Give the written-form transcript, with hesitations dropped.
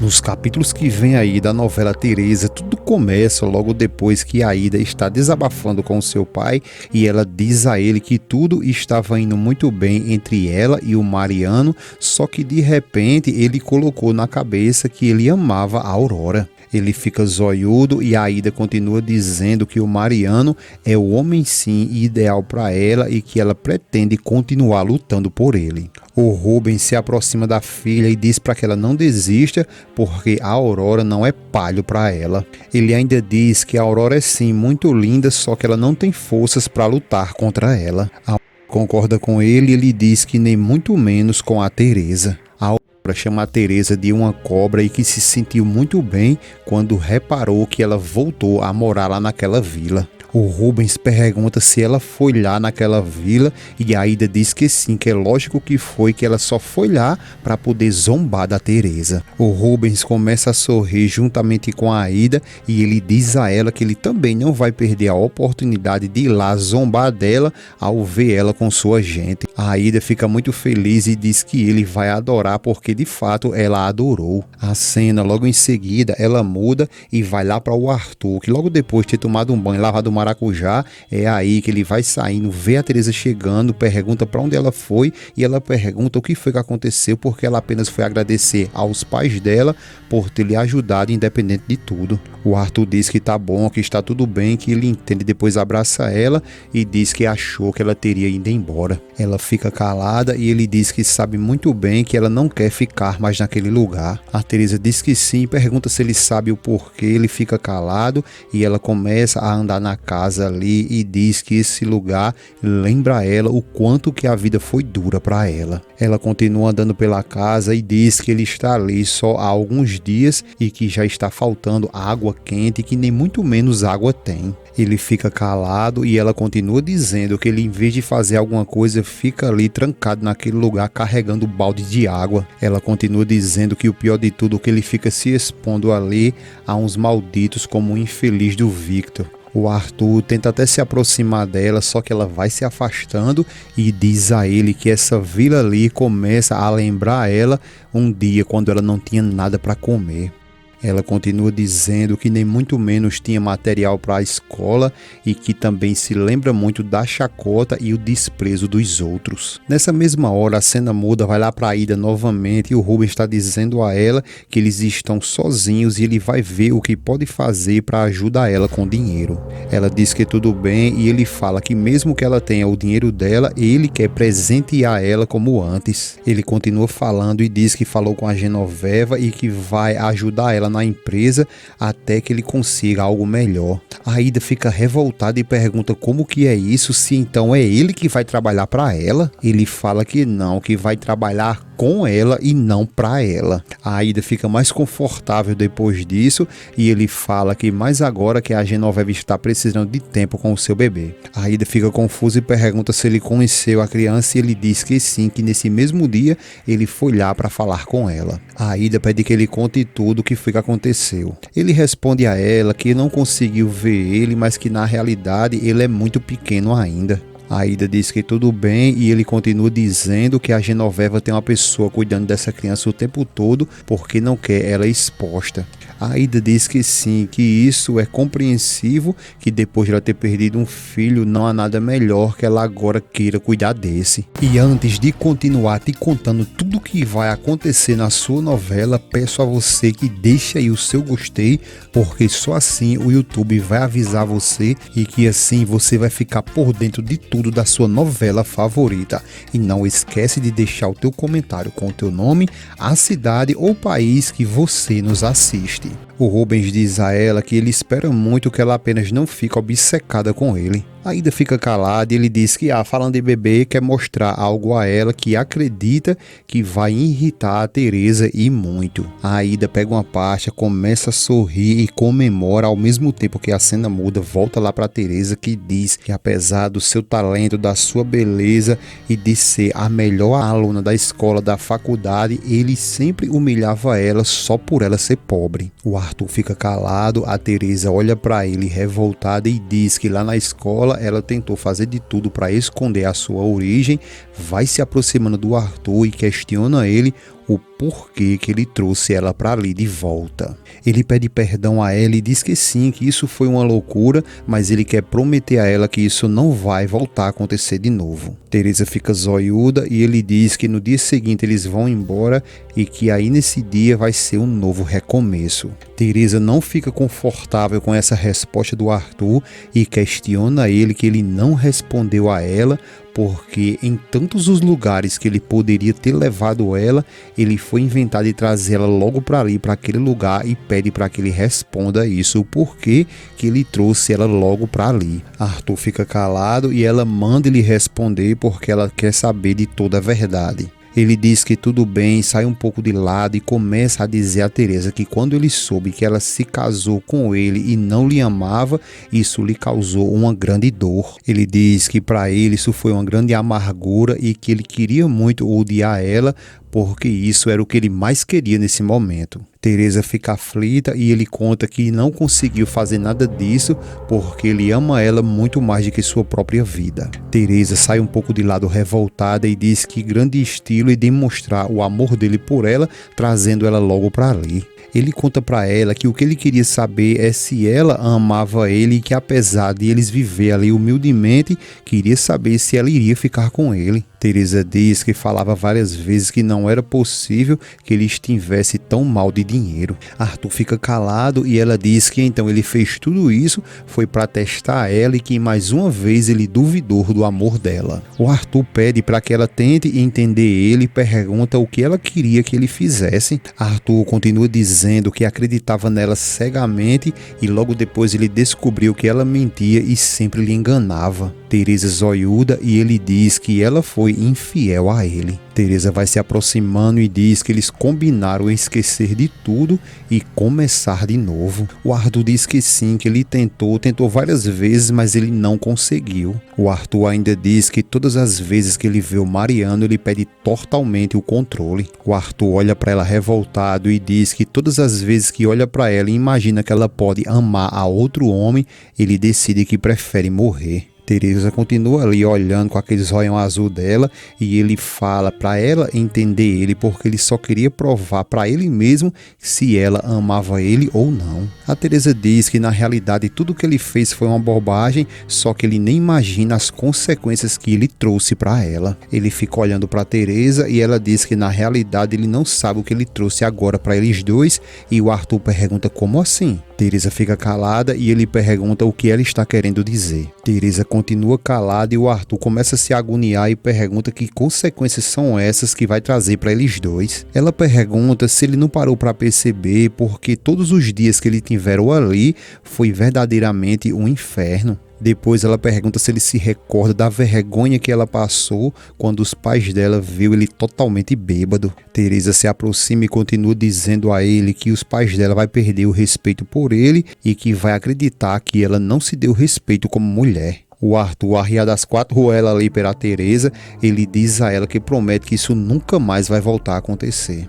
Nos capítulos que vem aí da novela Teresa, tudo começa logo depois que a Ida está desabafando com seu pai e ela diz a ele que tudo estava indo muito bem entre ela e o Mariano, só que de repente ele colocou na cabeça que ele amava a Aurora. Ele fica zoiudo e a Ida continua dizendo que o Mariano é o homem sim ideal para ela e que ela pretende continuar lutando por ele. O Rubens se aproxima da filha e diz para que ela não desista porque a Aurora não é palho para ela. Ele ainda diz que a Aurora é sim muito linda, só que ela não tem forças para lutar contra ela. A Aurora concorda com ele e ele diz que nem muito menos com a Teresa. Chama a Teresa de uma cobra e que se sentiu muito bem quando reparou que ela voltou a morar lá naquela vila. O Rubens pergunta se ela foi lá naquela vila e a Ida diz que sim, que é lógico que foi, que ela só foi lá para poder zombar da Teresa. O Rubens começa a sorrir juntamente com a Ida e ele diz a ela que ele também não vai perder a oportunidade de ir lá zombar dela ao ver ela com sua gente. A Ida fica muito feliz e diz que ele vai adorar porque de fato ela adorou. A cena logo em seguida ela muda e vai lá para o Arthur, que logo depois de ter tomado um banho, lavado o maracujá, é aí que ele vai saindo, vê a Teresa chegando, pergunta para onde ela foi e ela pergunta o que foi que aconteceu, porque ela apenas foi agradecer aos pais dela por ter lhe ajudado independente de tudo. O Arthur diz que tá bom, que está tudo bem, que ele entende, depois abraça ela e diz que achou que ela teria ido embora. Ela fica calada e ele diz que sabe muito bem que ela não quer ficar mais naquele lugar. A Teresa diz que sim, pergunta se ele sabe o porquê, ele fica calado e ela começa a andar na casa ali e diz que esse lugar lembra a ela o quanto que a vida foi dura para ela. Ela continua andando pela casa e diz que ele está ali só há alguns dias e que já está faltando água quente e que nem muito menos água tem. Ele fica calado e ela continua dizendo que ele, em vez de fazer alguma coisa, fica ali trancado naquele lugar carregando balde de água. Ela continua dizendo que o pior de tudo é que ele fica se expondo ali a uns malditos como o infeliz do Victor. O Arthur tenta até se aproximar dela, só que ela vai se afastando e diz a ele que essa vila ali começa a lembrar a ela um dia quando ela não tinha nada para comer. Ela continua dizendo que nem muito menos tinha material para a escola e que também se lembra muito da chacota e o desprezo dos outros. Nessa mesma hora a cena muda, vai lá para a Ida novamente e o Rubens está dizendo a ela que eles estão sozinhos e ele vai ver o que pode fazer para ajudar ela com dinheiro. Ela diz que tudo bem e ele fala que mesmo que ela tenha o dinheiro dela, ele quer presentear ela como antes. Ele continua falando e diz que falou com a Genoveva e que vai ajudar ela na empresa até que ele consiga algo melhor. A Ida fica revoltada e pergunta como que é isso, se então é ele que vai trabalhar para ela. Ele fala que não, que vai trabalhar com ela e não para ela. A Ida fica mais confortável depois disso e ele fala que mais agora que a Genoveva está precisando de tempo com o seu bebê. A Ida fica confusa e pergunta se ele conheceu a criança e ele diz que sim, que nesse mesmo dia ele foi lá para falar com ela. A Ida pede que ele conte tudo o que foi que aconteceu. Ele responde a ela que não conseguiu ver ele, mas que na realidade ele é muito pequeno ainda. A Ida diz que tudo bem e ele continua dizendo que a Genoveva tem uma pessoa cuidando dessa criança o tempo todo porque não quer ela exposta. A Ida diz que sim, que isso é compreensível, que depois de ela ter perdido um filho não há nada melhor que ela agora queira cuidar desse. E antes de continuar te contando tudo o que vai acontecer na sua novela, peço a você que deixe aí o seu gostei, porque só assim o YouTube vai avisar você e que assim você vai ficar por dentro de tudo da sua novela favorita. E não esquece de deixar o teu comentário com o teu nome, a cidade ou país que você nos assiste. O Rubens diz a ela que ele espera muito que ela apenas não fique obcecada com ele. A Ida fica calada e ele diz que, falando de bebê, quer mostrar algo a ela que acredita que vai irritar a Teresa e muito. A Ida pega uma pasta, começa a sorrir e comemora ao mesmo tempo que a cena muda, volta lá para Teresa que diz que apesar do seu talento, da sua beleza e de ser a melhor aluna da escola, da faculdade, ele sempre humilhava ela só por ela ser pobre. O Arthur fica calado, a Teresa olha para ele revoltada e diz que lá na escola ela tentou fazer de tudo para esconder a sua origem, vai se aproximando do Arthur e questiona ele o porquê que ele trouxe ela para ali de volta. Ele pede perdão a ela e diz que sim, que isso foi uma loucura, mas ele quer prometer a ela que isso não vai voltar a acontecer de novo. Teresa fica zoiuda e ele diz que no dia seguinte eles vão embora e que aí nesse dia vai ser um novo recomeço. Teresa não fica confortável com essa resposta do Arthur e questiona ele que ele não respondeu a ela, porque em tantos os lugares que ele poderia ter levado ela, ele foi inventar de trazê-la logo para ali, para aquele lugar, e pede para que ele responda isso, o porquê que ele trouxe ela logo para ali. Arthur fica calado e ela manda ele responder porque ela quer saber de toda a verdade. Ele diz que tudo bem, sai um pouco de lado e começa a dizer a Teresa que quando ele soube que ela se casou com ele e não lhe amava, isso lhe causou uma grande dor. Ele diz que para ele isso foi uma grande amargura e que ele queria muito odiar ela, porque isso era o que ele mais queria nesse momento. Teresa fica aflita e ele conta que não conseguiu fazer nada disso porque ele ama ela muito mais do que sua própria vida. Teresa sai um pouco de lado revoltada e diz que grande estilo e demonstrar o amor dele por ela, trazendo ela logo para ali. Ele conta para ela que o que ele queria saber é se ela amava ele e que apesar de eles viver ali humildemente, queria saber se ela iria ficar com ele. Teresa diz que falava várias vezes que não era possível que ele estivesse tão mal de dinheiro. Arthur fica calado e ela diz que então ele fez tudo isso foi para testar ela e que mais uma vez ele duvidou do amor dela. O Arthur pede para que ela tente entender ele e pergunta o que ela queria que ele fizesse. Arthur continua dizendo que acreditava nela cegamente e logo depois ele descobriu que ela mentia e sempre lhe enganava. Teresa zoiuda e ele diz que ela foi infiel a ele. Teresa vai se aproximando e diz que eles combinaram esquecer de tudo e começar de novo. O Arthur diz que sim, que ele tentou várias vezes, mas ele não conseguiu. O Arthur ainda diz que todas as vezes que ele vê o Mariano, ele pede totalmente o controle. O Arthur olha para ela revoltado e diz que todas as vezes que olha para ela e imagina que ela pode amar a outro homem, ele decide que prefere morrer. Teresa continua ali olhando com aquele zoião azul dela e ele fala para ela entender ele porque ele só queria provar para ele mesmo se ela amava ele ou não. A Teresa diz que na realidade tudo que ele fez foi uma bobagem, só que ele nem imagina as consequências que ele trouxe para ela. Ele fica olhando para Teresa e ela diz que na realidade ele não sabe o que ele trouxe agora para eles dois e o Arthur pergunta como assim? Teresa fica calada e ele pergunta o que ela está querendo dizer. Teresa continua calada e o Arthur começa a se agoniar e pergunta que consequências são essas que vai trazer para eles dois. Ela pergunta se ele não parou para perceber porque todos os dias que ele tiveram ali foi verdadeiramente um inferno. Depois ela pergunta se ele se recorda da vergonha que ela passou quando os pais dela viram ele totalmente bêbado. Teresa se aproxima e continua dizendo a ele que os pais dela vai perder o respeito por ele e que vai acreditar que ela não se deu respeito como mulher. O Arthur arria das quatro ruelas ali para a Teresa, ele diz a ela que promete que isso nunca mais vai voltar a acontecer.